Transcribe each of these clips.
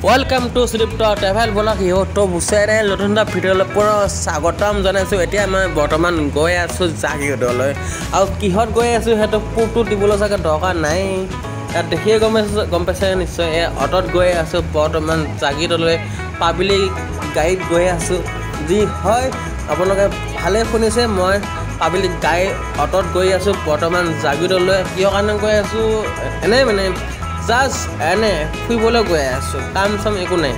Welcome to Shripta travel blog YouTube channel नतुन এটা ভিডিঅ'লৈ পুনৰ স্বাগতম জনাইছোঁ। এতিয়া মই বৰ্তমান গৈ আছোঁ জাগিৰোডলৈ আৰু কিহত গৈ আছোঁ সেইটো পুটো দিবলৈ চাগে দৰকাৰ নাই, ইয়াত দেখিয়ে গম পাইছে নিশ্চয়। এই অটত গৈ আছোঁ বৰ্তমান জাগিৰোডলৈ, পাব্লিক গাড়ীত গৈ আছোঁ। যি হয় আপোনালোকে ভালে শুনিছে, মই পাব্লিক গাড়ী অটত গৈ আছোঁ বৰ্তমান জাগিৰোডলৈ। কিহৰ কাৰণে গৈ আছোঁ এনেই মানে জাষ্ট এনে ফুৰিবলৈ গৈ আছোঁ, কাম চাম একো নাই,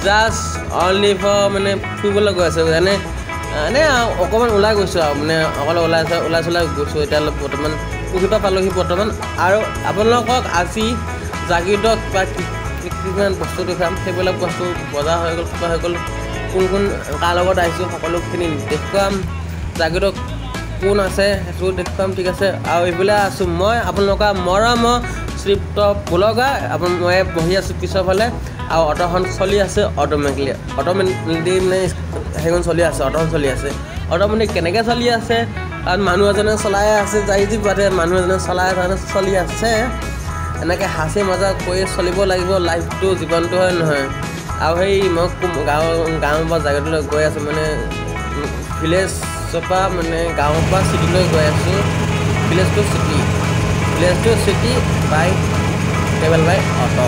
জাষ্ট অনলি ফৰ মানে ফুৰিবলৈ গৈ আছোঁ। এনে অকণমান ওলাই গৈছোঁ আৰু মানে অকলে ওলাই চলাই গৈছোঁ। এতিয়া বৰ্তমান পুখুৰীৰ পৰা পালোহি বৰ্তমান। আৰু আপোনালোকক আজি জাগিৰোডত কিছুমান বস্তু দেখুৱাম, সেইবিলাক বস্তু বজাৰ হৈ গ'ল, কিবা হৈ গ'ল, কোন কাৰ লগত আহিছোঁ সকলোখিনি দেখুৱাম। জাগিৰোডত কোন আছে সেইটো দেখুৱাম, ঠিক আছে। আৰু এইফালে আছোঁ মই আপোনালোকৰ মৰমৰ শ্ৰীপ্ত ব্লগাৰ। মই বহি আছোঁ পিছৰ ফালে আৰু অটোখন চলি আছে অট'মেটিকলি মানে সেইখন চলি আছে, অটোখন চলি আছে। অট'মেটিক কেনেকৈ চলি আছে, কাৰণ মানুহ এজনে চলাই আছে, যাই যি বাদে মানুহ এজনে চলি আছে। এনেকৈ হাঁচি মজা কৰি চলিব লাগিব লাইফটো, জীৱনটো, হয় নহয়। আৰু সেই মই গাঁৱৰ পৰা জাগিৰোডলৈ গৈ আছোঁ, মানে ভিলেজৰ পৰা মানে গাঁৱৰ পৰা চিটিলৈ গৈ আছোঁ। Village to city by travel by auto.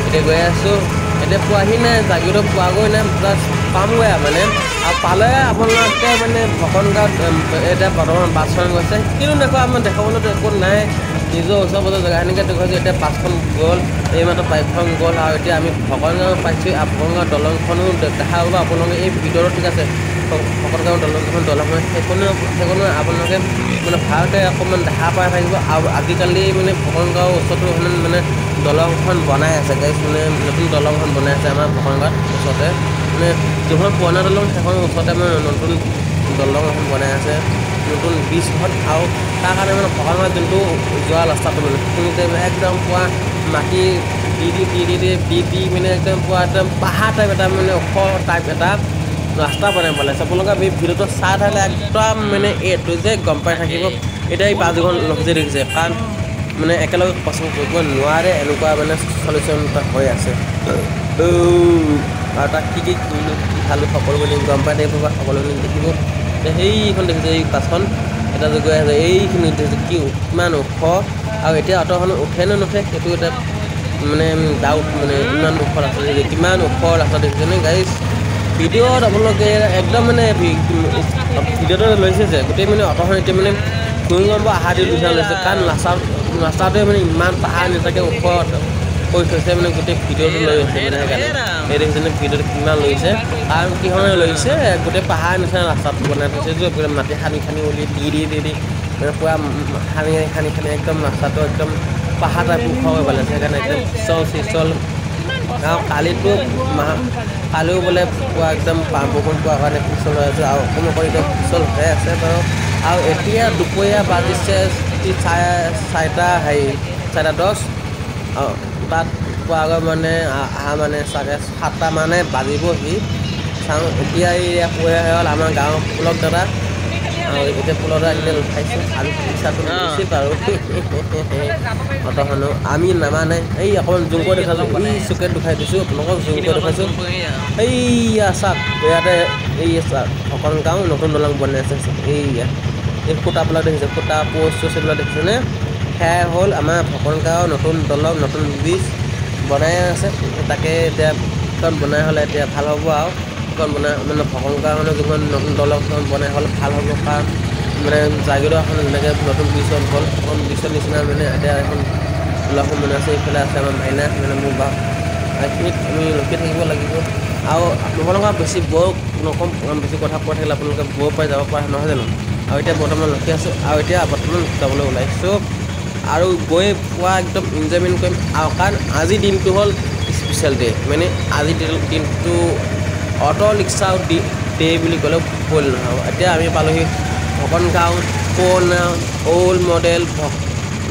এতিয়া গৈ আছোঁ, এতিয়া পোৱাহি নাই, জাগিৰোড পোৱাগৈ নাই, জাষ্ট পামগৈ মানে। আৰু পালে আপোনালোকে মানে ভকন গাঁৱত এতিয়া বৰ্তমান বাছখন গৈছে, কিন্তু দেখুৱা আমাৰ দেখাবলৈতো একো নাই, নিজৰ ওচৰ পাজৰ জেগাখিনিকে দেখুৱাইছোঁ। এতিয়া বাছখন গ'ল, এইমাত্ৰ বাইকখন গ'ল, আৰু এতিয়া আমি ভকন গাঁও পাইছোঁ। ভকন গাঁও দলংখনো দেখা পাব আপোনালোকে এই ভিডিঅ'টো, ঠিক আছে। ভকন গাঁও দলং হয়, সেইখনো আপোনালোকে মানে ভালকৈ অকণমান দেখা পাই থাকিব। আৰু আজিকালি মানে ভকন গাঁৱৰ ওচৰতো মানে দলংখন বনাই আছে গাইছ, মানে নতুন দলংখন বনাই আছে আমাৰ ভকন গাঁৱত ওচৰতে, মানে যিখন পুৰণা দলং সেইখনৰ ওচৰতে মানে নতুন দলং এখন বনাই আছে, নতুন ব্ৰিজখন। আৰু তাৰ কাৰণে মানে ভকন গাঁৱত যোনটো যোৱা ৰাস্তাটো মানে সেইখিনিতে একদম পুৰা মাটি দি মানে একদম পুৰা একদম পাহাৰ টাইপ এটা, মানে ওখ টাইপ এটা ৰাস্তা বনাই পেলাইছে। আপোনালোকে এই ভিডিঅ'টো চাই থাকিলে একদম মানে এইটো যে গম পাই থাকিব। এতিয়া এই বাছখন লখি দেখিছে, কাৰণ মানে একেলগে পচন্দ কৰিব নোৱাৰে, এনেকুৱা মানে চলিউশ্যন এটা হৈ আছে। আৰু তাক কি কৰিলোঁ, কি খালোঁ, সকলোখিনি গম পাই থাকিব বা সকলোখিনি দেখিব। সেইখন দেখিছে এই বাছখন, এটা যে গৈ আছে, এইখিনি দেখিছে কিমান ওখ। আৰু এতিয়া অটোখন উঠে নে নুঠে সেইটো এটা মানে ডাউট, মানে ইমান ওখ ৰাস্তা দেখিছে, কিমান ওখ ৰাস্তা দেখিছেনে গাইছ। ভিডিঅ'ত আপোনালোকে একদম মানে ভিডিঅ'টো লৈছে যে গোটেই মানে অটোখন এতিয়া মানে ভূমিকম্প অহা দি নিচিনা লৈছে, কাৰণ ৰাস্তাটোৱে মানে ইমান পাহাৰ নিচিনাকৈ ওখ কৰি থৈছে, মানে গোটেই ভিডিঅ'টো লৈ আছে মানে। সেইকাৰণে এই দেখিছেনে ভিডিঅ'টো কিমান লৈছে, কাৰণ কিহনে লৈছে, গোটেই পাহাৰ নিচিনা ৰাস্তাটো বনাই থৈছে যে গোটেই মাটি খানি উলি দি মানে পুৰা খানি একদম ৰাস্তাটো একদম পাহাৰ টাইপ ওখ হৈ পেলাইছে। সেইকাৰণে একদম পিছল। আৰু কালিও বোলে পুৱা একদম বৰষুণ পোৱাৰ কাৰণে পিছল হৈ আছে, আৰু অকণমান কৰি এতিয়া পিছল হৈ আছে বাৰু। আৰু এতিয়া দুপৰীয়া বাজিছে 4:10, তাত পোৱাগৈ মানে অহা মানে চাগে 7টা মানে বাজিবহি। চাওঁ এতিয়া এই হৈ হ'ল আমাৰ গাঁৱৰ পুলক দাদা, আৰু এতিয়া পুলক দাদা এতিয়া উঠাইছোঁ, আৰু পইচাটো লৈছে বাৰু অটোখনো আমি নামানে। এই অকণমান জুম কৰি দেখাইছোঁ, এই চুকেট দেখাই দিছোঁ আপোনালোকক, জুম কৰি দেখাইছোঁ। এইয়া চাওক, ইয়াতে এই চাওক ভকন গাঁও নতুন দলং বনাই আছে। এই খুঁটাবিলাক দেখিছে, খুঁটা পোষ্ট এইবিলাক দেখিছেনে, সেয়াই হ'ল আমাৰ ভকন গাঁও নতুন দলং, নতুন ব্ৰিজ বনাই আছে। তাকে এতিয়া এখন বনাই হ'লে এতিয়া ভাল হ'ব, আৰু এখন বনাই মানে ভকন গাঁৱৰ যিখন নতুন দলংখন বনাই হ'লে ভাল হ'ব, কাৰণ মানে জাগিৰোড এখন যেনেকৈ নতুন ব্ৰিজখন হ'ল, এখন ব্ৰিজৰ নিচিনা মানে এতিয়া এখন দলংখন বনাই আছে। এইফালে আছে আমাৰ মাইনা, মানে মোৰ বা এইখিনিত আমি ৰখি থাকিব লাগিব। আৰু আপোনালোকক বেছি বৰ নকম, বেছি কথা কৈ থাকিলে আপোনালোকে বৰ পাই যাব পাৰে, নহয় জানো। আৰু এতিয়া বৰ্তমান ৰখি আছোঁ, আৰু এতিয়া বৰ্তমান যাবলৈ ওলাইছোঁ, আৰু গৈ পোৱা একদম এনজয়মেণ্ট কৰিম। আৰু কাৰণ আজিৰ দিনটো হ'ল স্পেচিয়েল ডে', মানে আজিৰ দিনটো অটো ৰিক্সা ডে' বুলি ক'লেও ভুল নহ'ব। এতিয়া আমি পালোহি ভকন গাঁও, পুৰণা অল্ড মডেল,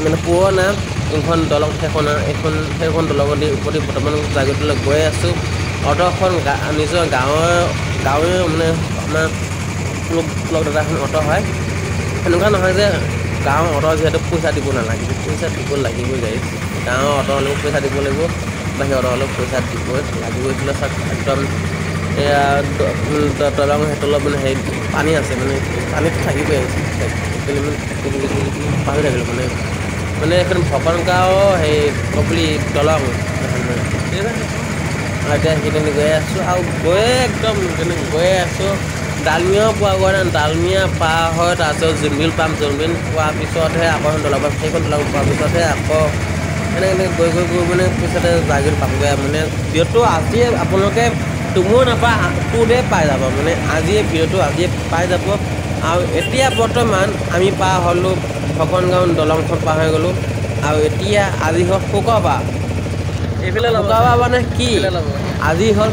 মানে পুৰণা এইখন দলং, সেইখন দলঙৰ ওপৰতে বৰ্তমান জাগিৰোডলৈ গৈ আছোঁ। অটোখন নিজৰ গাঁৱৰ মানে আমাৰ পুলক দাদাখন অটো হয়, সেনেকুৱা নহয় যে গাঁৱৰ অটো যিহেতু পইচা দিব নালাগিব, পইচা দিব লাগিবই গাড়ীত, গাঁৱৰ অটো হ'লেও পইচা দিব লাগিব। বাহিৰত অলপ পইচা দিবই লাগিবই এইফালে চাওক একদম এয়া দলং সেইতলত মানে হেৰি পানী আছে মানে পানীত থাকিবই পাহৰি থাকিলোঁ মানে এখন ভকন গাঁও সেই কপলি দলং এতিয়া সেইখিনি গৈ আছোঁ আৰু গৈয়ে একদম গৈয়ে আছোঁ ডালমিয়া পোৱা গৈ নাই ডালমিয়া পাৰ হয় তাৰপিছত জোনবিল পাম জোনবিল পোৱাৰ পিছতহে আকৌ দলং পাম সেইখন দলং পোৱাৰ পিছতহে আকৌ এনেকৈ গৈ মানে পিছতে জাগিৰ পামগৈ মানে ভিডিঅ'টো আজিয়ে আপোনালোকে তুমিও নাপায় তোৰে পাই যাব মানে আজিয়ে ভিডিঅ'টো আজিয়ে পাই যাব আৰু এতিয়া বৰ্তমান আমি পাৰ হ'লোঁ ভকনগাঁও দলংখন পাৰ হৈ গ'লোঁ আৰু এতিয়া আজি হ'ল শুক্ৰবাৰ এইফালে শুক্ৰবাৰ মানে কি আজি হ'ল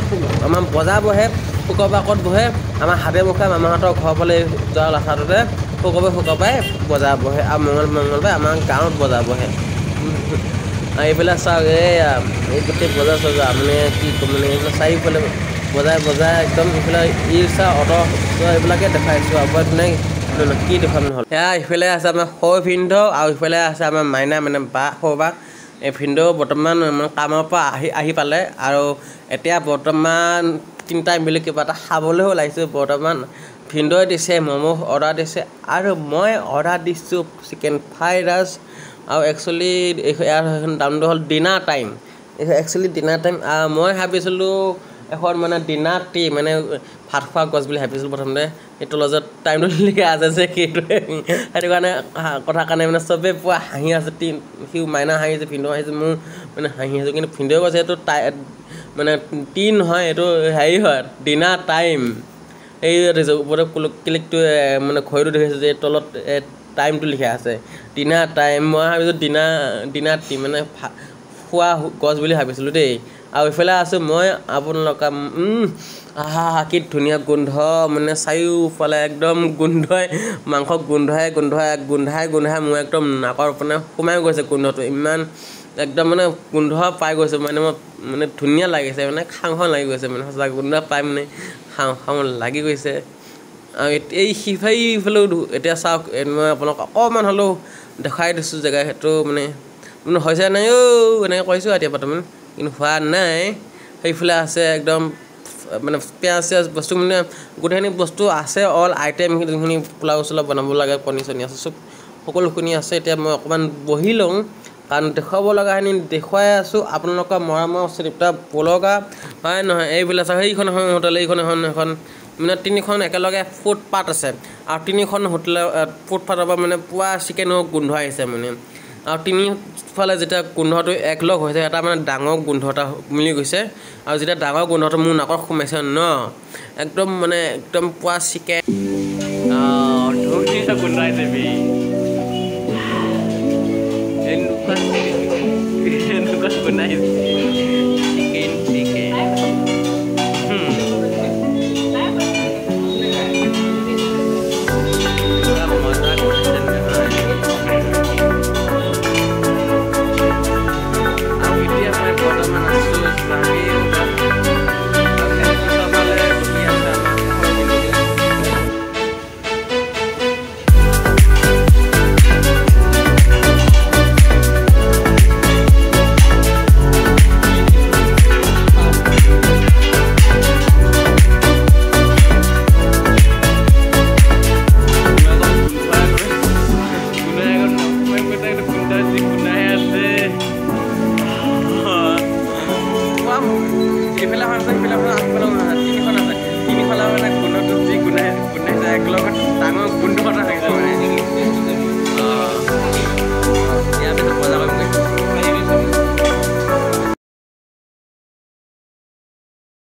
আমাৰ বজাৰ বহে শুক্ৰবাৰ ক'ত বহে আমাৰ হাবে মুখে মামাহঁতৰ ঘৰ ফালে যোৱা ৰাস্তাটোতে শুক্ৰবাৰে বজাৰ বহে আৰু মঙলবাৰে আমাৰ গাঁৱত বজাৰ বহে এইফালে চাওক এই গোটেই বজাৰ চজাৰ মানে কি ক'ম মানে এইফালে চাৰিওফালে বজাই একদম এইফালে ই ৰিক্সা অটো এইবিলাকে দেখাইছোঁ আৰু কি দেখুৱাম নহ'ল এয়া ইফালে আছে আমাৰ সৌ ভিনদেউ আৰু ইফালে আছে আমাৰ মাইনা মানে বা সৌ বা এই ভিনদেউ বৰ্তমান কামৰ পৰা আহি পালে আৰু এতিয়া বৰ্তমান 3 টাইম বুলি কিবা এটা খাবলৈও ওলাইছোঁ বৰ্তমান ভিনদেউৱে দিছে ম'ম' অৰ্ডাৰ দিছে আৰু মই অৰ্ডাৰ দিছোঁ চিকেন ফ্ৰাইড ৰাইচ আৰু একচুৱেলি ইয়াৰ দামটো হ'ল dinner time actually dinner time মই ভাবিছিলোঁ এখন মানে ডিনাৰ টি মানে ভাত খোৱা গছ বুলি ভাবিছিলোঁ প্ৰথমতে সেইটো লগত টাইমটো লিখা আছে যে সেইটো কাৰণে কথা কাৰণে মানে চবেই পুৰা হাঁহি আছে সি মাইনা হাঁহিছে ভিনদেউ হাঁহিছে মোৰ মানে হাঁহি আছোঁ কিন্তু ভিনদেউ কৈছে এইটো মানে টি নহয় এইটো হেৰি হয় ডিনাৰ টাইম এই ওপৰতে ক্লিকটো মানে ঘড়ীটো দেখিছোঁ যে তলত টাইমটো লিখা আছে ডিনাৰ টাইম মই ভাবিছোঁ ডিনাৰ টি মানে খোৱা গছ বুলি ভাবিছিলোঁ দেই আৰু ইফালে আছোঁ মই আপোনালোকে কি ধুনীয়া গোন্ধ মানে চাৰিওফালে একদম গোন্ধই মাংস গোন্ধাই মোৰ একদম নাকৰ মানে সোমাই গৈছে গোন্ধটো ইমান একদম মানে গোন্ধ পাই গৈছোঁ মানে মই মানে ধুনীয়া লাগিছে মানে খাওঁ লাগি গৈছে মানে সঁচা গোন্ধ পাই মানে খাওঁ লাগি গৈছে আৰু এই সিফালেও এতিয়া চাওক মই আপোনালোক অকণমান হ'লেও দেখাই দিছোঁ জেগা সেইটো মানে হৈছে নাই এনেকৈ কৈছোঁ এতিয়া বৰ্তমান কিন্তু হোৱা নাই সেইফালে আছে একদম মানে পিঁয়াজ চিয়াজ বস্তু মানে গোটেইখিনি বস্তু আছে অল আইটেম যোনখিনি পোলাও চোলাও বনাব লাগে পনীৰ চনীৰ আছে চব সকলোখিনি আছে এতিয়া মই অকণমান বহি লওঁ কাৰণ দেখুৱাব লগাখিনি দেখুৱাই আছোঁ আপোনালোকৰ মৰমৰ চিৰিপটা বলগা হয় নহয় এইবিলাক চাওক সেইখন এখন হোটেল এইখন এখন মানে 3খন একেলগে ফুটপাথ আছে আৰু 3খন হোটেল ফুটপাথৰ পৰা মানে পুৰা চিকেনৰ গোন্ধ আহিছে মানে আৰু 3ফালে যেতিয়া গোন্ধটো একলগ হৈছে এটা মানে ডাঙৰ গোন্ধ এটা মিলি গৈছে আৰু যেতিয়া ডাঙৰ গোন্ধটো মোৰ নাকত সোমাইছে ন একদম মানে একদম পুৰা চিকেন গোন্ধ আহিছে গোন্ধ আহিছে